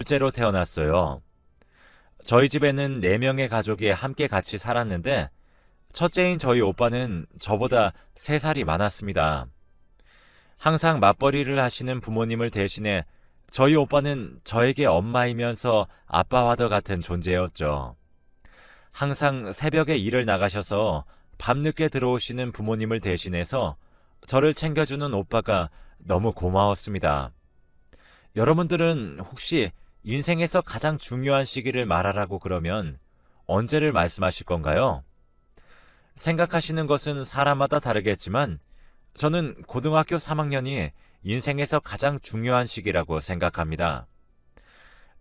둘째로 태어났어요. 저희 집에는 4명의 가족이 함께 같이 살았는데 첫째인 저희 오빠는 저보다 3살이 많았습니다. 항상 맞벌이를 하시는 부모님을 대신해 저희 오빠는 저에게 엄마이면서 아빠와도 같은 존재였죠. 항상 새벽에 일을 나가셔서 밤늦게 들어오시는 부모님을 대신해서 저를 챙겨주는 오빠가 너무 고마웠습니다. 여러분들은 혹시 인생에서 가장 중요한 시기를 말하라고 그러면 언제를 말씀하실 건가요? 생각하시는 것은 사람마다 다르겠지만 저는 고등학교 3학년이 인생에서 가장 중요한 시기라고 생각합니다.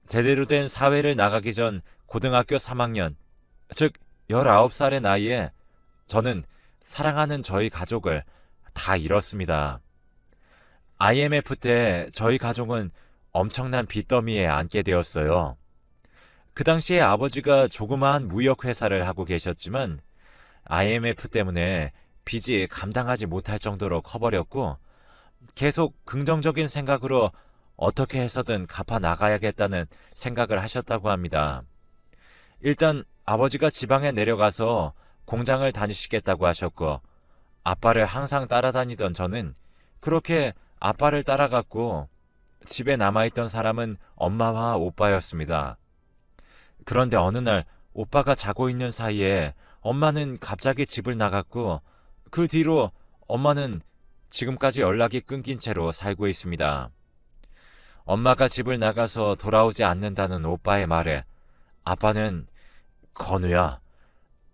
제대로 된 사회를 나가기 전 고등학교 3학년, 즉 19살의 나이에 저는 사랑하는 저희 가족을 다 잃었습니다. IMF 때 저희 가족은 엄청난 빚더미에 앉게 되었어요. 그 당시에 아버지가 조그마한 무역회사를 하고 계셨지만 IMF 때문에 빚이 감당하지 못할 정도로 커버렸고 계속 긍정적인 생각으로 어떻게 해서든 갚아 나가야겠다는 생각을 하셨다고 합니다. 일단 아버지가 지방에 내려가서 공장을 다니시겠다고 하셨고 아빠를 항상 따라다니던 저는 그렇게 아빠를 따라갔고 집에 남아있던 사람은 엄마와 오빠였습니다. 그런데 어느 날 오빠가 자고 있는 사이에 엄마는 갑자기 집을 나갔고 그 뒤로 엄마는 지금까지 연락이 끊긴 채로 살고 있습니다. 엄마가 집을 나가서 돌아오지 않는다는 오빠의 말에 아빠는 건우야,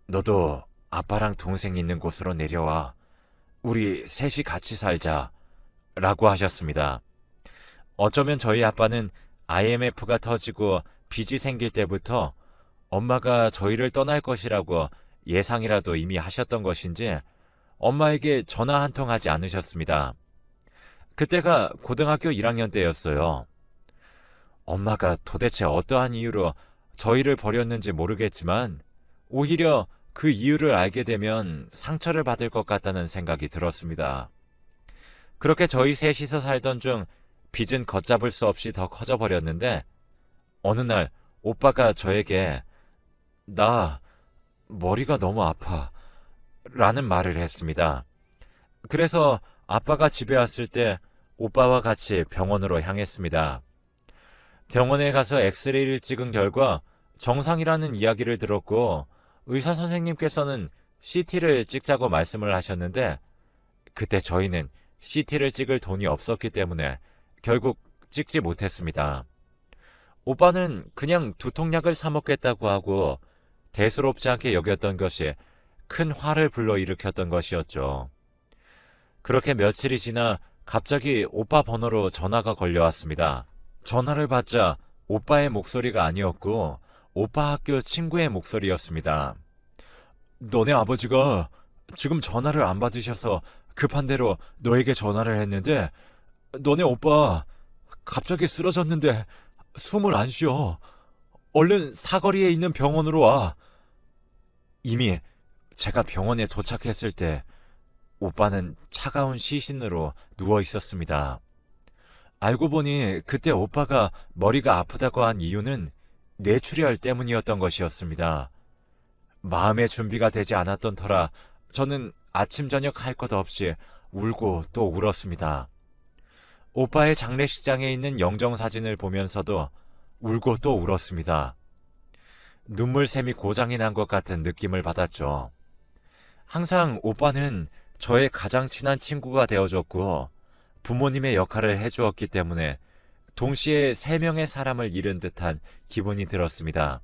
너도 아빠랑 동생 있는 곳으로 내려와. 우리 셋이 같이 살자. 라고 하셨습니다. 어쩌면 저희 아빠는 IMF가 터지고 빚이 생길 때부터 엄마가 저희를 떠날 것이라고 예상이라도 이미 하셨던 것인지 엄마에게 전화 한 통 하지 않으셨습니다. 그때가 고등학교 1학년 때였어요. 엄마가 도대체 어떠한 이유로 저희를 버렸는지 모르겠지만 오히려 그 이유를 알게 되면 상처를 받을 것 같다는 생각이 들었습니다. 그렇게 저희 셋이서 살던 중 빚은 걷잡을 수 없이 더 커져버렸는데 어느 날 오빠가 저에게 나 머리가 너무 아파 라는 말을 했습니다. 그래서 아빠가 집에 왔을 때 오빠와 같이 병원으로 향했습니다. 병원에 가서 엑스레이를 찍은 결과 정상이라는 이야기를 들었고 의사 선생님께서는 CT를 찍자고 말씀을 하셨는데 그때 저희는 CT를 찍을 돈이 없었기 때문에 결국 찍지 못했습니다. 오빠는 그냥 두통약을 사 먹겠다고 하고 대수롭지 않게 여겼던 것이 큰 화를 불러일으켰던 것이었죠. 그렇게 며칠이 지나 갑자기 오빠 번호로 전화가 걸려왔습니다. 전화를 받자 오빠의 목소리가 아니었고 오빠 학교 친구의 목소리였습니다. 너네 아버지가 지금 전화를 안 받으셔서 급한 대로 너에게 전화를 했는데 너네 오빠 갑자기 쓰러졌는데 숨을 안 쉬어. 얼른 사거리에 있는 병원으로 와. 이미 제가 병원에 도착했을 때 오빠는 차가운 시신으로 누워 있었습니다. 알고 보니 그때 오빠가 머리가 아프다고 한 이유는 뇌출혈 때문이었던 것이었습니다. 마음의 준비가 되지 않았던 터라 저는 아침 저녁 할 것 없이 울고 또 울었습니다. 오빠의 장례식장에 있는 영정사진을 보면서도 울고 또 울었습니다. 눈물샘이 고장이 난 것 같은 느낌을 받았죠. 항상 오빠는 저의 가장 친한 친구가 되어줬고 부모님의 역할을 해주었기 때문에 동시에 3명의 사람을 잃은 듯한 기분이 들었습니다.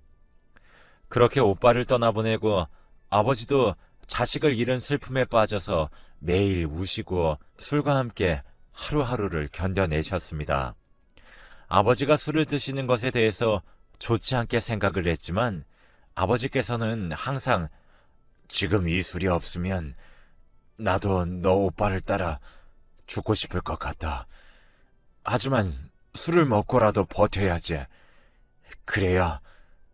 그렇게 오빠를 떠나보내고 아버지도 자식을 잃은 슬픔에 빠져서 매일 우시고 술과 함께 하루하루를 견뎌내셨습니다. 아버지가 술을 드시는 것에 대해서 좋지 않게 생각을 했지만 아버지께서는 항상 지금 이 술이 없으면 나도 너 오빠를 따라 죽고 싶을 것 같다. 하지만 술을 먹고라도 버텨야지. 그래야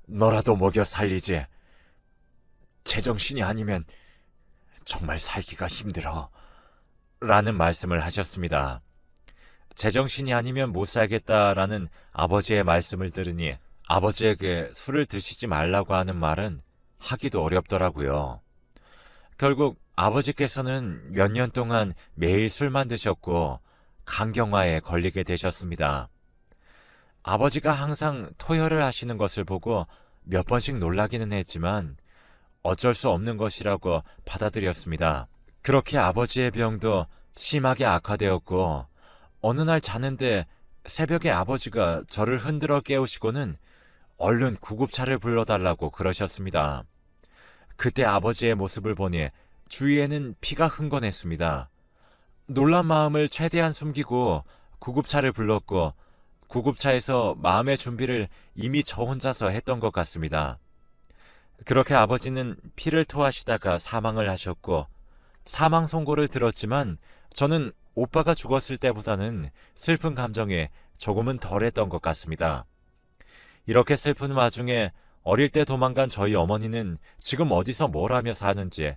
너라도 먹여 살리지. 제정신이 아니면 정말 살기가 힘들어. 라는 말씀을 하셨습니다. 제정신이 아니면 못 살겠다라는 아버지의 말씀을 들으니 아버지에게 술을 드시지 말라고 하는 말은 하기도 어렵더라고요. 결국 아버지께서는 몇 년 동안 매일 술만 드셨고 간경화에 걸리게 되셨습니다. 아버지가 항상 토혈을 하시는 것을 보고 몇 번씩 놀라기는 했지만 어쩔 수 없는 것이라고 받아들였습니다. 그렇게 아버지의 병도 심하게 악화되었고 어느 날 자는데 새벽에 아버지가 저를 흔들어 깨우시고는 얼른 구급차를 불러달라고 그러셨습니다. 그때 아버지의 모습을 보니 주위에는 피가 흥건했습니다. 놀란 마음을 최대한 숨기고 구급차를 불렀고 구급차에서 마음의 준비를 이미 저 혼자서 했던 것 같습니다. 그렇게 아버지는 피를 토하시다가 사망을 하셨고 사망 선고를 들었지만 저는 오빠가 죽었을 때보다는 슬픈 감정에 조금은 덜했던 것 같습니다. 이렇게 슬픈 와중에 어릴 때 도망간 저희 어머니는 지금 어디서 뭘 하며 사는지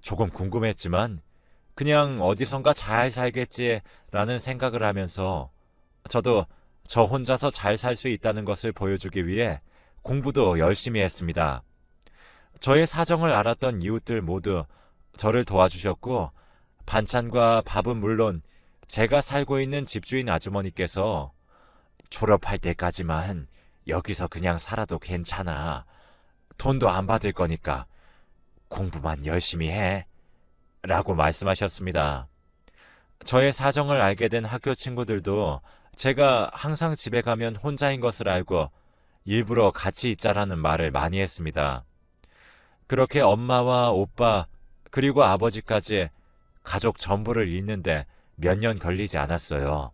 조금 궁금했지만 그냥 어디선가 잘 살겠지라는 생각을 하면서 저도 저 혼자서 잘 살 수 있다는 것을 보여주기 위해 공부도 열심히 했습니다. 저의 사정을 알았던 이웃들 모두 저를 도와주셨고 반찬과 밥은 물론 제가 살고 있는 집주인 아주머니께서 졸업할 때까지만 여기서 그냥 살아도 괜찮아. 돈도 안 받을 거니까 공부만 열심히 해. 라고 말씀하셨습니다. 저의 사정을 알게 된 학교 친구들도 제가 항상 집에 가면 혼자인 것을 알고 일부러 같이 있자라는 말을 많이 했습니다. 그렇게 엄마와 오빠 그리고 아버지까지 가족 전부를 잃는데 몇 년 걸리지 않았어요.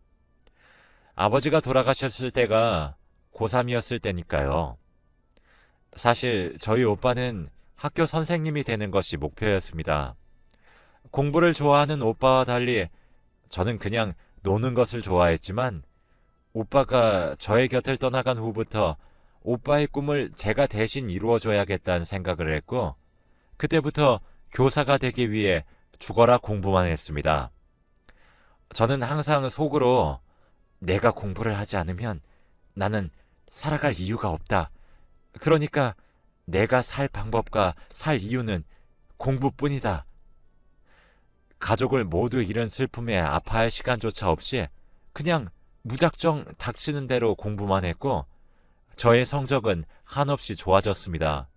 아버지가 돌아가셨을 때가 고3이었을 때니까요. 사실 저희 오빠는 학교 선생님이 되는 것이 목표였습니다. 공부를 좋아하는 오빠와 달리 저는 그냥 노는 것을 좋아했지만 오빠가 저의 곁을 떠나간 후부터 오빠의 꿈을 제가 대신 이루어줘야겠다는 생각을 했고 그때부터 교사가 되기 위해 죽어라 공부만 했습니다. 저는 항상 속으로 내가 공부를 하지 않으면 나는 살아갈 이유가 없다. 그러니까 내가 살 방법과 살 이유는 공부뿐이다. 가족을 모두 잃은 슬픔에 아파할 시간조차 없이 그냥 무작정 닥치는 대로 공부만 했고 저의 성적은 한없이 좋아졌습니다.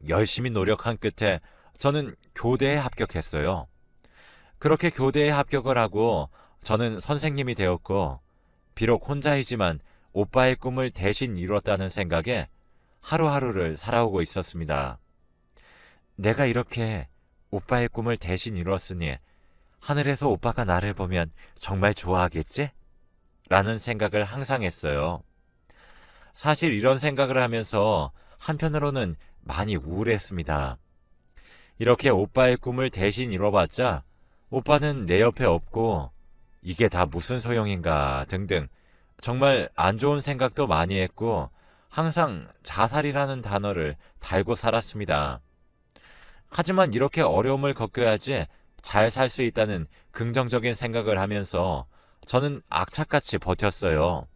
열심히 노력한 끝에 저는 교대에 합격했어요. 그렇게 교대에 합격을 하고 저는 선생님이 되었고 비록 혼자이지만 오빠의 꿈을 대신 이뤘다는 생각에 하루하루를 살아오고 있었습니다. 내가 이렇게 오빠의 꿈을 대신 이뤘으니 하늘에서 오빠가 나를 보면 정말 좋아하겠지? 라는 생각을 항상 했어요. 사실 이런 생각을 하면서 한편으로는 많이 우울했습니다. 이렇게 오빠의 꿈을 대신 이뤄봤자 오빠는 내 옆에 없고 이게 다 무슨 소용인가 등등 정말 안 좋은 생각도 많이 했고 항상 자살이라는 단어를 달고 살았습니다. 하지만 이렇게 어려움을 겪어야지 잘 살 수 있다는 긍정적인 생각을 하면서 저는 악착같이 버텼어요.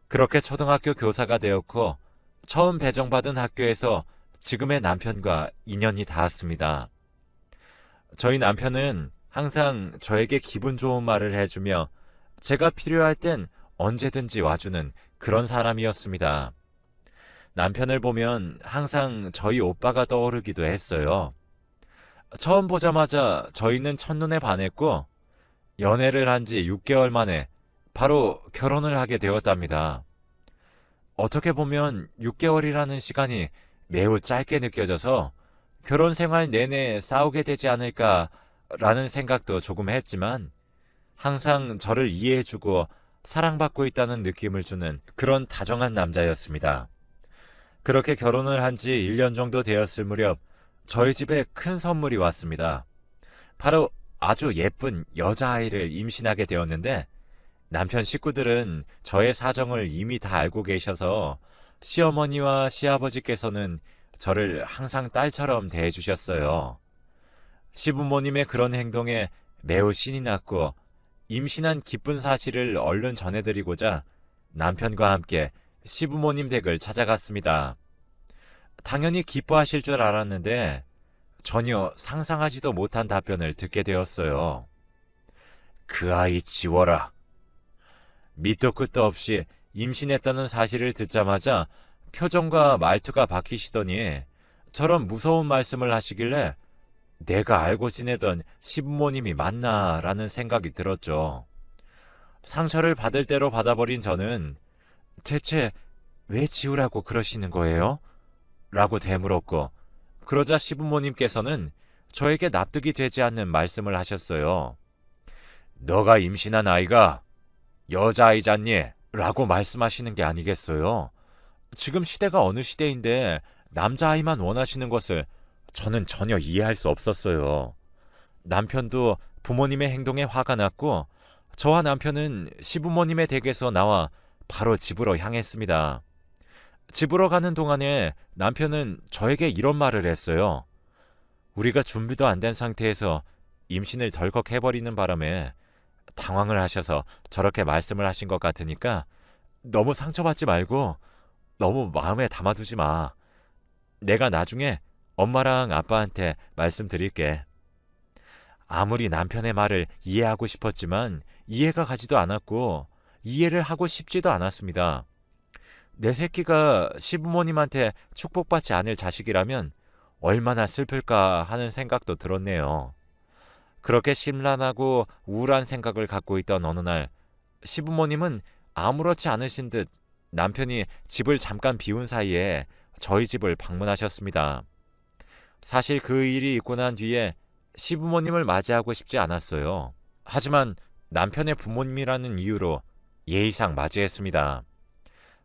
그렇게 초등학교 교사가 되었고 처음 배정받은 학교에서 지금의 남편과 인연이 닿았습니다. 저희 남편은 항상 저에게 기분 좋은 말을 해주며 제가 필요할 땐 언제든지 와주는 그런 사람이었습니다. 남편을 보면 항상 저희 오빠가 떠오르기도 했어요. 처음 보자마자 저희는 첫눈에 반했고 연애를 한 지 6개월 만에 바로 결혼을 하게 되었답니다. 어떻게 보면 6개월이라는 시간이 매우 짧게 느껴져서 결혼 생활 내내 싸우게 되지 않을까라는 생각도 조금 했지만 항상 저를 이해해주고 사랑받고 있다는 느낌을 주는 그런 다정한 남자였습니다. 그렇게 결혼을 한 지 1년 정도 되었을 무렵 저희 집에 큰 선물이 왔습니다. 바로 아주 예쁜 여자아이를 임신하게 되었는데 남편 식구들은 저의 사정을 이미 다 알고 계셔서 시어머니와 시아버지께서는 저를 항상 딸처럼 대해주셨어요. 시부모님의 그런 행동에 매우 신이 났고 임신한 기쁜 사실을 얼른 전해드리고자 남편과 함께 시부모님 댁을 찾아갔습니다. 당연히 기뻐하실 줄 알았는데 전혀 상상하지도 못한 답변을 듣게 되었어요. 그 아이 지워라. 밑도 끝도 없이 임신했다는 사실을 듣자마자 표정과 말투가 바뀌시더니 저런 무서운 말씀을 하시길래 내가 알고 지내던 시부모님이 맞나라는 생각이 들었죠. 상처를 받을 대로 받아버린 저는 대체 왜 지우라고 그러시는 거예요? 라고 되물었고, 그러자 시부모님께서는 저에게 납득이 되지 않는 말씀을 하셨어요. 너가 임신한 아이가 여자아이잖니? 라고 말씀하시는 게 아니겠어요? 지금 시대가 어느 시대인데 남자아이만 원하시는 것을 저는 전혀 이해할 수 없었어요. 남편도 부모님의 행동에 화가 났고 저와 남편은 시부모님의 댁에서 나와 바로 집으로 향했습니다. 집으로 가는 동안에 남편은 저에게 이런 말을 했어요. 우리가 준비도 안 된 상태에서 임신을 덜컥 해버리는 바람에 당황을 하셔서 저렇게 말씀을 하신 것 같으니까 너무 상처받지 말고 너무 마음에 담아두지 마. 내가 나중에 엄마랑 아빠한테 말씀드릴게. 아무리 남편의 말을 이해하고 싶었지만 이해가 가지도 않았고 이해를 하고 싶지도 않았습니다. 내 새끼가 시부모님한테 축복받지 않을 자식이라면 얼마나 슬플까 하는 생각도 들었네요. 그렇게 심란하고 우울한 생각을 갖고 있던 어느 날 시부모님은 아무렇지 않으신 듯 남편이 집을 잠깐 비운 사이에 저희 집을 방문하셨습니다. 사실 그 일이 있고 난 뒤에 시부모님을 맞이하고 싶지 않았어요. 하지만 남편의 부모님이라는 이유로 예의상 맞이했습니다.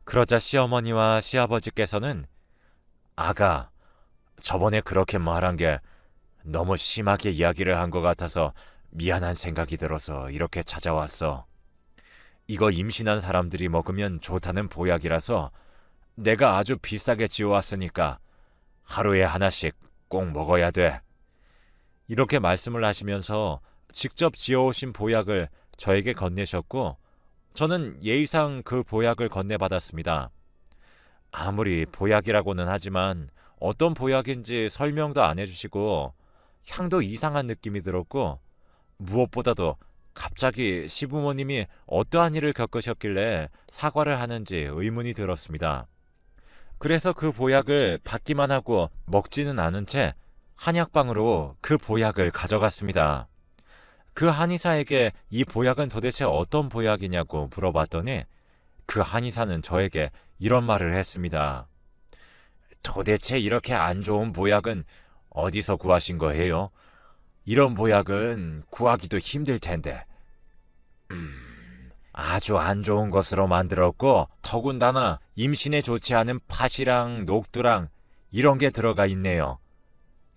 그러자 시어머니와 시아버지께서는 아가, 저번에 그렇게 말한 게 너무 심하게 이야기를 한 것 같아서 미안한 생각이 들어서 이렇게 찾아왔어. 이거 임신한 사람들이 먹으면 좋다는 보약이라서 내가 아주 비싸게 지어왔으니까 하루에 하나씩 꼭 먹어야 돼. 이렇게 말씀을 하시면서 직접 지어오신 보약을 저에게 건네셨고 저는 예의상 그 보약을 건네받았습니다. 아무리 보약이라고는 하지만 어떤 보약인지 설명도 안 해주시고 향도 이상한 느낌이 들었고 무엇보다도 갑자기 시부모님이 어떠한 일을 겪으셨길래 사과를 하는지 의문이 들었습니다. 그래서 그 보약을 받기만 하고 먹지는 않은 채 한약방으로 그 보약을 가져갔습니다. 그 한의사에게 이 보약은 도대체 어떤 보약이냐고 물어봤더니 그 한의사는 저에게 이런 말을 했습니다. 도대체 이렇게 안 좋은 보약은 어디서 구하신 거예요? 이런 보약은 구하기도 힘들 텐데. 아주 안 좋은 것으로 만들었고 더군다나 임신에 좋지 않은 팥이랑 녹두랑 이런 게 들어가 있네요.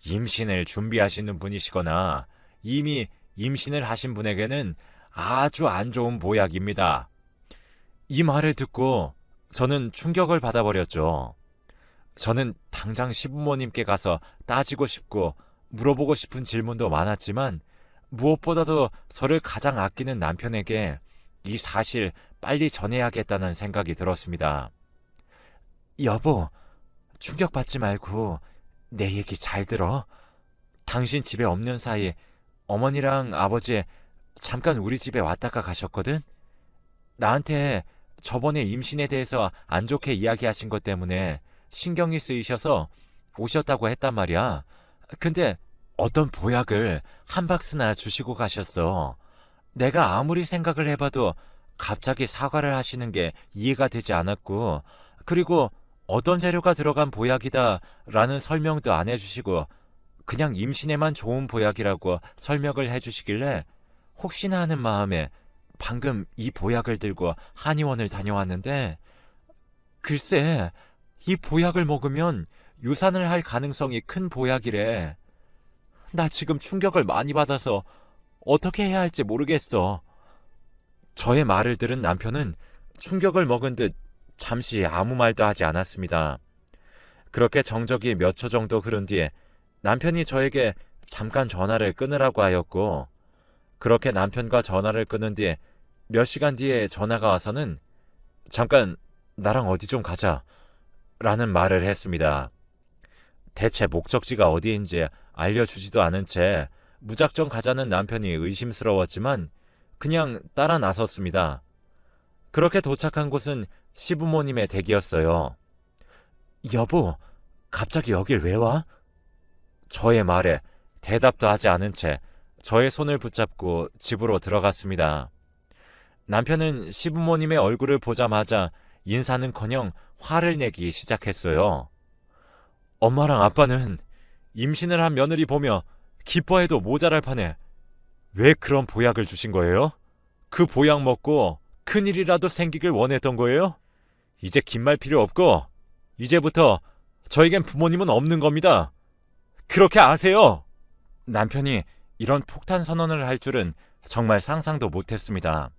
임신을 준비하시는 분이시거나 이미 임신을 하신 분에게는 아주 안 좋은 보약입니다. 이 말을 듣고 저는 충격을 받아버렸죠. 저는 당장 시부모님께 가서 따지고 싶고 물어보고 싶은 질문도 많았지만 무엇보다도 저를 가장 아끼는 남편에게 이 사실 빨리 전해야겠다는 생각이 들었습니다. 여보, 충격받지 말고 내 얘기 잘 들어. 당신 집에 없는 사이 어머니랑 아버지 잠깐 우리 집에 왔다가 가셨거든? 나한테 저번에 임신에 대해서 안 좋게 이야기하신 것 때문에 신경이 쓰이셔서 오셨다고 했단 말이야. 근데 어떤 보약을 한 박스나 주시고 가셨어. 내가 아무리 생각을 해봐도 갑자기 사과를 하시는 게 이해가 되지 않았고, 그리고 어떤 재료가 들어간 보약이다 라는 설명도 안 해주시고 그냥 임신에만 좋은 보약이라고 설명을 해주시길래 혹시나 하는 마음에 방금 이 보약을 들고 한의원을 다녀왔는데 글쎄 이 보약을 먹으면 유산을 할 가능성이 큰 보약이래. 나 지금 충격을 많이 받아서 어떻게 해야 할지 모르겠어. 저의 말을 들은 남편은 충격을 먹은 듯 잠시 아무 말도 하지 않았습니다. 그렇게 정적이 몇 초 정도 흐른 뒤에 남편이 저에게 잠깐 전화를 끊으라고 하였고 그렇게 남편과 전화를 끊은 뒤 몇 시간 뒤에 전화가 와서는 잠깐 나랑 어디 좀 가자 라는 말을 했습니다. 대체 목적지가 어디인지 알려주지도 않은 채 무작정 가자는 남편이 의심스러웠지만 그냥 따라 나섰습니다. 그렇게 도착한 곳은 시부모님의 댁이었어요. 여보, 갑자기 여길 왜 와? 저의 말에 대답도 하지 않은 채 저의 손을 붙잡고 집으로 들어갔습니다. 남편은 시부모님의 얼굴을 보자마자 인사는커녕 화를 내기 시작했어요. 엄마랑 아빠는 임신을 한 며느리 보며 기뻐해도 모자랄 판에 왜 그런 보약을 주신 거예요? 그 보약 먹고 큰일이라도 생기길 원했던 거예요? 이제 긴 말 필요 없고 이제부터 저에겐 부모님은 없는 겁니다. 그렇게 아세요? 남편이 이런 폭탄 선언을 할 줄은 정말 상상도 못했습니다.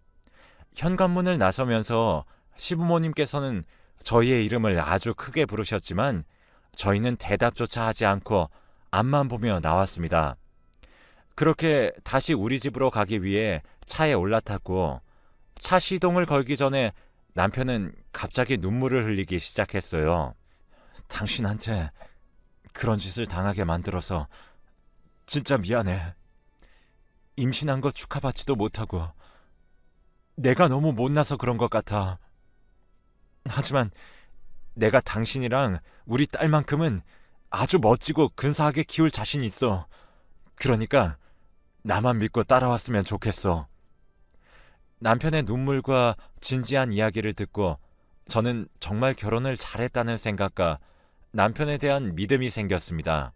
현관문을 나서면서 시부모님께서는 저희의 이름을 아주 크게 부르셨지만 저희는 대답조차 하지 않고 앞만 보며 나왔습니다. 그렇게 다시 우리 집으로 가기 위해 차에 올라탔고 차 시동을 걸기 전에 남편은 갑자기 눈물을 흘리기 시작했어요. 당신한테 그런 짓을 당하게 만들어서 진짜 미안해. 임신한 거 축하받지도 못하고 내가 너무 못나서 그런 것 같아. 하지만 내가 당신이랑 우리 딸만큼은 아주 멋지고 근사하게 키울 자신 있어. 그러니까 나만 믿고 따라왔으면 좋겠어. 남편의 눈물과 진지한 이야기를 듣고 저는 정말 결혼을 잘했다는 생각과 남편에 대한 믿음이 생겼습니다.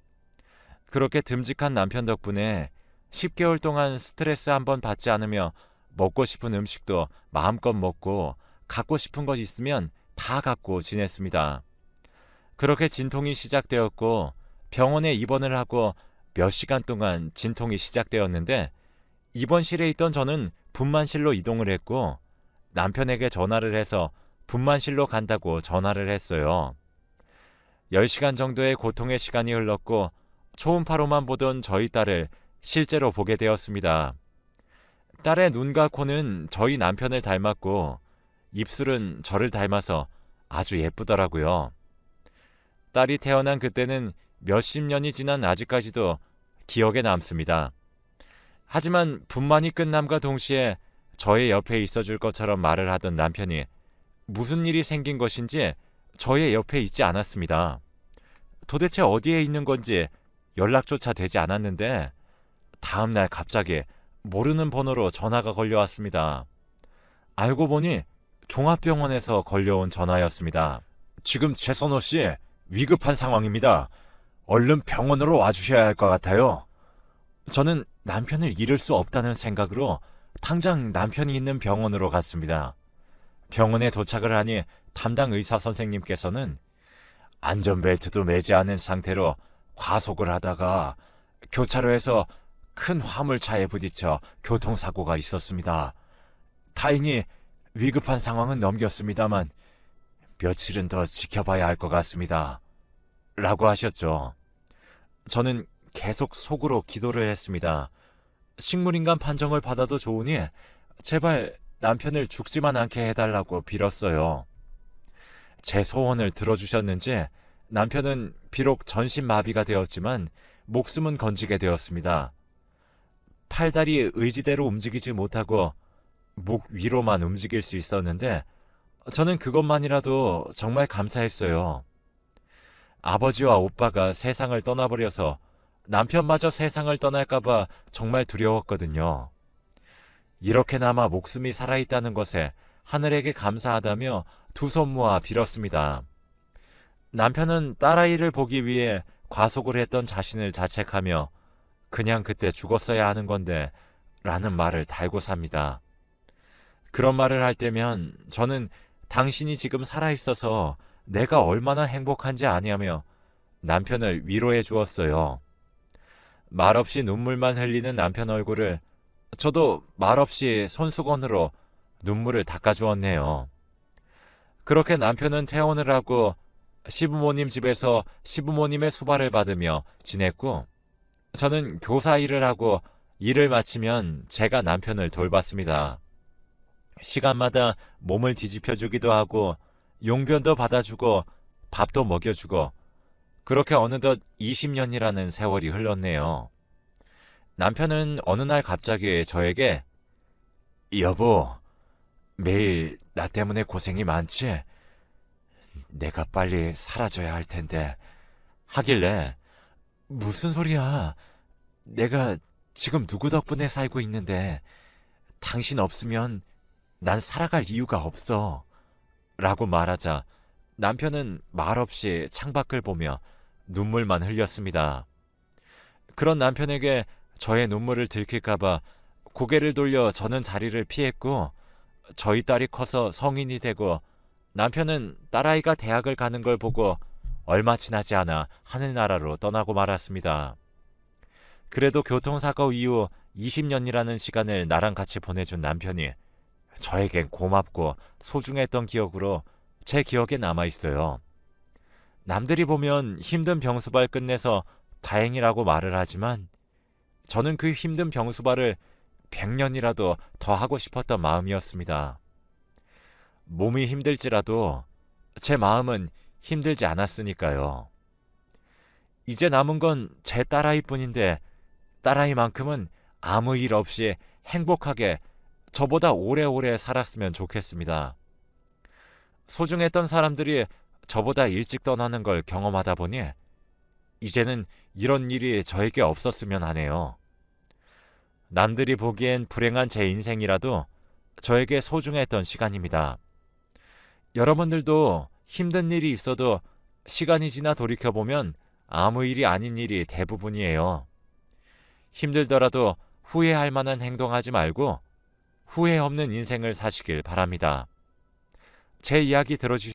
그렇게 듬직한 남편 덕분에 10개월 동안 스트레스 한번 받지 않으며 먹고 싶은 음식도 마음껏 먹고 갖고 싶은 것 있으면 다 갖고 지냈습니다. 그렇게 진통이 시작되었고 병원에 입원을 하고 몇 시간 동안 진통이 시작되었는데 입원실에 있던 저는 분만실로 이동을 했고 남편에게 전화를 해서 분만실로 간다고 전화를 했어요. 10시간 정도의 고통의 시간이 흘렀고 초음파로만 보던 저희 딸을 실제로 보게 되었습니다. 딸의 눈과 코는 저희 남편을 닮았고 입술은 저를 닮아서 아주 예쁘더라고요. 딸이 태어난 그때는 몇십 년이 지난 아직까지도 기억에 남습니다. 하지만 분만이 끝남과 동시에 저의 옆에 있어줄 것처럼 말을 하던 남편이 무슨 일이 생긴 것인지 저의 옆에 있지 않았습니다. 도대체 어디에 있는 건지 연락조차 되지 않았는데 다음날 갑자기 모르는 번호로 전화가 걸려왔습니다. 알고 보니 종합병원에서 걸려온 전화였습니다. 지금 최선호 씨 위급한 상황입니다. 얼른 병원으로 와주셔야 할 것 같아요. 저는 남편을 잃을 수 없다는 생각으로 당장 남편이 있는 병원으로 갔습니다. 병원에 도착을 하니 담당 의사 선생님께서는 안전벨트도 매지 않은 상태로 과속을 하다가 교차로에서 큰 화물차에 부딪혀 교통사고가 있었습니다. 다행히 위급한 상황은 넘겼습니다만 며칠은 더 지켜봐야 할 것 같습니다. 라고 하셨죠. 저는 계속 속으로 기도를 했습니다. 식물인간 판정을 받아도 좋으니 제발 남편을 죽지만 않게 해달라고 빌었어요. 제 소원을 들어주셨는지 남편은 비록 전신마비가 되었지만 목숨은 건지게 되었습니다. 팔다리 의지대로 움직이지 못하고 목 위로만 움직일 수 있었는데 저는 그것만이라도 정말 감사했어요. 아버지와 오빠가 세상을 떠나버려서 남편마저 세상을 떠날까봐 정말 두려웠거든요. 이렇게나마 목숨이 살아있다는 것에 하늘에게 감사하다며 두 손 모아 빌었습니다. 남편은 딸아이를 보기 위해 과속을 했던 자신을 자책하며 그냥 그때 죽었어야 하는 건데 라는 말을 달고 삽니다. 그런 말을 할 때면 저는 당신이 지금 살아있어서 내가 얼마나 행복한지 아냐며 남편을 위로해 주었어요. 말없이 눈물만 흘리는 남편 얼굴을 저도 말없이 손수건으로 눈물을 닦아주었네요. 그렇게 남편은 퇴원을 하고 시부모님 집에서 시부모님의 수발을 받으며 지냈고 저는 교사 일을 하고 일을 마치면 제가 남편을 돌봤습니다. 시간마다 몸을 뒤집혀주기도 하고 용변도 받아주고 밥도 먹여주고 그렇게 어느덧 20년이라는 세월이 흘렀네요. 남편은 어느 날 갑자기 저에게 여보, 매일 나 때문에 고생이 많지? 내가 빨리 사라져야 할 텐데 하길래 무슨 소리야? 내가 지금 누구 덕분에 살고 있는데 당신 없으면 난 살아갈 이유가 없어. 라고 말하자 남편은 말없이 창밖을 보며 눈물만 흘렸습니다. 그런 남편에게 저의 눈물을 들킬까봐 고개를 돌려 저는 자리를 피했고 저희 딸이 커서 성인이 되고 남편은 딸아이가 대학을 가는 걸 보고 얼마 지나지 않아 하늘나라로 떠나고 말았습니다. 그래도 교통사고 이후 20년이라는 시간을 나랑 같이 보내준 남편이 저에겐 고맙고 소중했던 기억으로 제 기억에 남아있어요. 남들이 보면 힘든 병수발 끝내서 다행이라고 말을 하지만 저는 그 힘든 병수발을 100년이라도 더 하고 싶었던 마음이었습니다. 몸이 힘들지라도 제 마음은 힘들지 않았으니까요. 이제 남은 건 제 딸아이뿐인데 딸아이만큼은 아무 일 없이 행복하게 저보다 오래오래 살았으면 좋겠습니다. 소중했던 사람들이 저보다 일찍 떠나는 걸 경험하다 보니 이제는 이런 일이 저에게 없었으면 하네요. 남들이 보기엔 불행한 제 인생이라도 저에게 소중했던 시간입니다. 여러분들도 힘든 일이 있어도 시간이 지나 돌이켜보면 아무 일이 아닌 일이 대부분이에요. 힘들더라도 후회할 만한 행동하지 말고 후회 없는 인생을 사시길 바랍니다. 제 이야기 들어주셔서